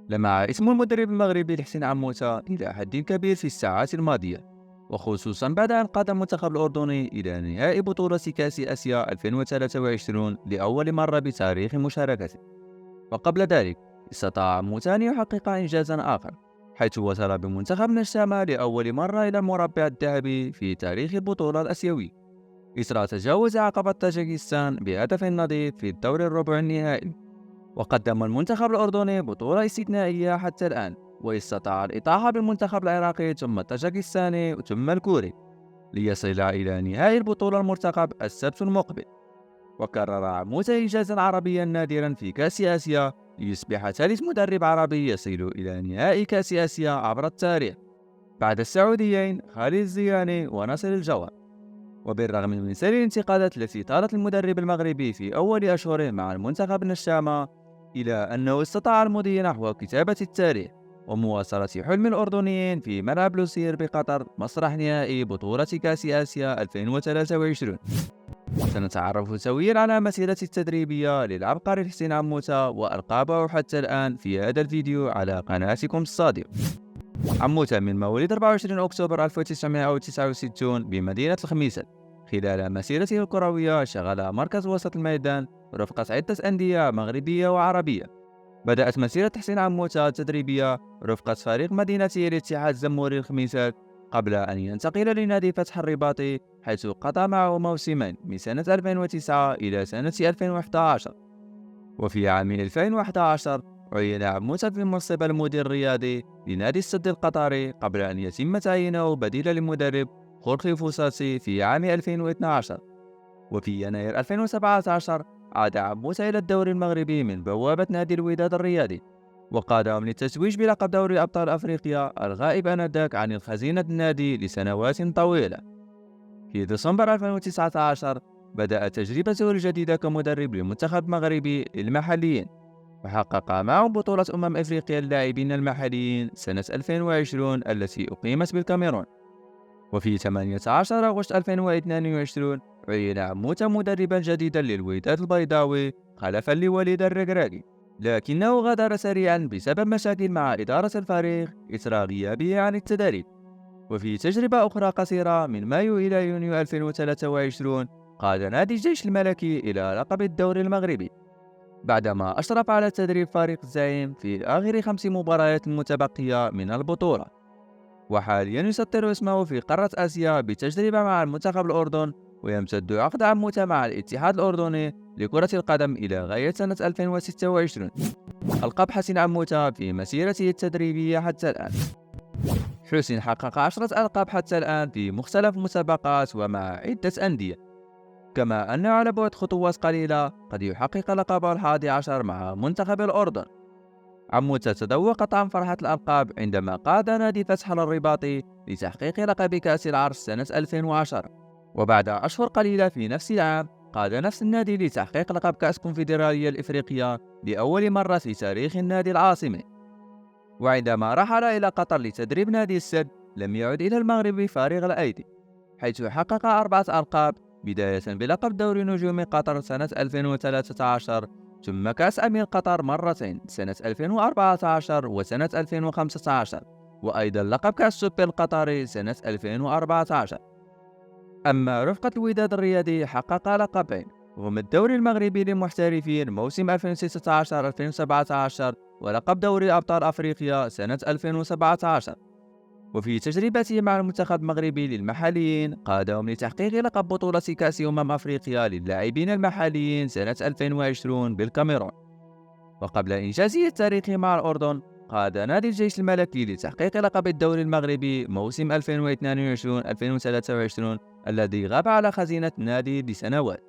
لمع اسم المدرب المغربي لحسين عموتة إلى حد كبير في الساعات الماضية، وخصوصا بعد أن قاد المنتخب الأردني إلى نهائي بطولة كأس آسيا 2023 لأول مرة بتاريخ مشاركته. وقبل ذلك استطاع عموتة أن يحقق إنجازا آخر، حيث وصل بمنتخبنا الشامل لأول مرة إلى المربع الذهبي في تاريخ البطولة الآسيوية، إثر تجاوز عقبة طاجيكستان بهدف نظيف في الدور الربع النهائي. وقدم المنتخب الأردني بطولة استثنائية حتى الآن، واستطاع الإطاحة بالمنتخب العراقي ثم الطاجيكستاني ثم الكوري، ليصل إلى نهائي البطولة المرتقب السبت المقبل. وكرر عموت إنجازا عربيا نادرا في كأس آسيا، ليصبح ثالث مدرب عربي يصل إلى نهائي كأس آسيا عبر التاريخ، بعد السعوديين خالد الزياني وناصر الجوهر. وبالرغم من سير الانتقادات التي طالت المدرب المغربي في أول أشهره مع المنتخب الشامة، إلا أنه استطاع المضي نحو كتابة التاريخ ومواصلة حلم الأردنيين في ملعب لوسير بقطر مسرح نهائي بطولة كأس آسيا 2023. سنتعرف سويا على مسيرته التدريبية للعبقري حسين عموتة وألقابه حتى الآن في هذا الفيديو على قناتكم الصادق. عموتة من مواليد 24 أكتوبر 1969 بمدينة الخميسة. خلال مسيرته الكروية شغل مركز وسط الميدان رفقة عدة أندية مغربية وعربية. بدأت مسيرة حسين عموتة التدريبية رفقة فريق مدينته الاتحاد الجمهوري الخميسات، قبل أن ينتقل لنادي فتح الرباطي، حيث قضى معه موسمين من سنة 2009 إلى سنة 2011. وفي عام 2011 عين عموتة في منصب المدير الرياضي لنادي السد القطري، قبل أن يتم تعيينه بديلا للمدرب خورخي فوساسي في عام 2012. وفي يناير 2017 عاد عموتة إلى الدوري المغربي من بوابة نادي الوداد الرياضي، وقادهم للتتويج بلقب دوري أبطال أفريقيا الغائب آنذاك عن خزينة النادي لسنوات طويلة. في ديسمبر 2019 بدأت تجربته الجديدة كمدرب للمنتخب المغربي للمحليين، وحقق معهم بطولة أفريقيا اللاعبين المحليين سنة 2020 التي أقيمت بالكاميرون. وفي 18 أغسطس 2022 عين عموتة مدربا جديدا للوداد البيضاوي خلفا لوليد الركراكي، لكنه غادر سريعا بسبب مشاكل مع إدارة الفريق إثر غيابه عن التدريب. وفي تجربة أخرى قصيرة من مايو إلى يونيو 2023 قاد نادي الجيش الملكي إلى لقب الدوري المغربي، بعدما أشرف على تدريب فريق الزعيم في آخر 5 مباريات متبقية من البطولة. وحاليا يسطر اسمه في قارة آسيا بتجربة مع المنتخب الأردن، ويمتد عقد عموتة مع الاتحاد الأردني لكرة القدم إلى غاية سنة 2026. ألقاب حسين عموتة في مسيرته التدريبية حتى الآن. حسين حقق 10 ألقاب حتى الآن في مختلف المسابقات ومع عدة أندية، كما أنه على بعد خطوات قليلة قد يحقق لقبه ال11 مع منتخب الأردن. عموتة تذوق طعم فرحة الألقاب عندما قاد نادي فتح الرباطي لتحقيق لقب كأس العرش سنة 2010، وبعد أشهر قليلة في نفس العام قاد نفس النادي لتحقيق لقب كأس كونفدرالية الإفريقية لأول مرة في تاريخ النادي العاصمي. وعندما رحل إلى قطر لتدريب نادي السد لم يعد إلى المغرب فارغ الأيدي، حيث حقق 4 ألقاب، بداية بلقب دوري نجوم قطر سنة 2013، ثم كأس أمير قطر مرتين سنة 2014 وسنة 2015، وأيضا لقب كأس سوبر القطري سنة 2014. أما رفقة الوداد الرياضي حقق لقبين، هما الدوري المغربي للمحترفين موسم 2016-2017 ولقب دوري أبطال أفريقيا سنة 2017. وفي تجربته مع المنتخب المغربي للمحليين قادهم لتحقيق لقب بطولة كأس أفريقيا للاعبين المحليين سنة 2020 بالكاميرون. وقبل إنجازه التاريخي مع الأردن قاد نادي الجيش الملكي لتحقيق لقب الدوري المغربي موسم 2022-2023 الذي غاب على خزينة النادي لسنوات.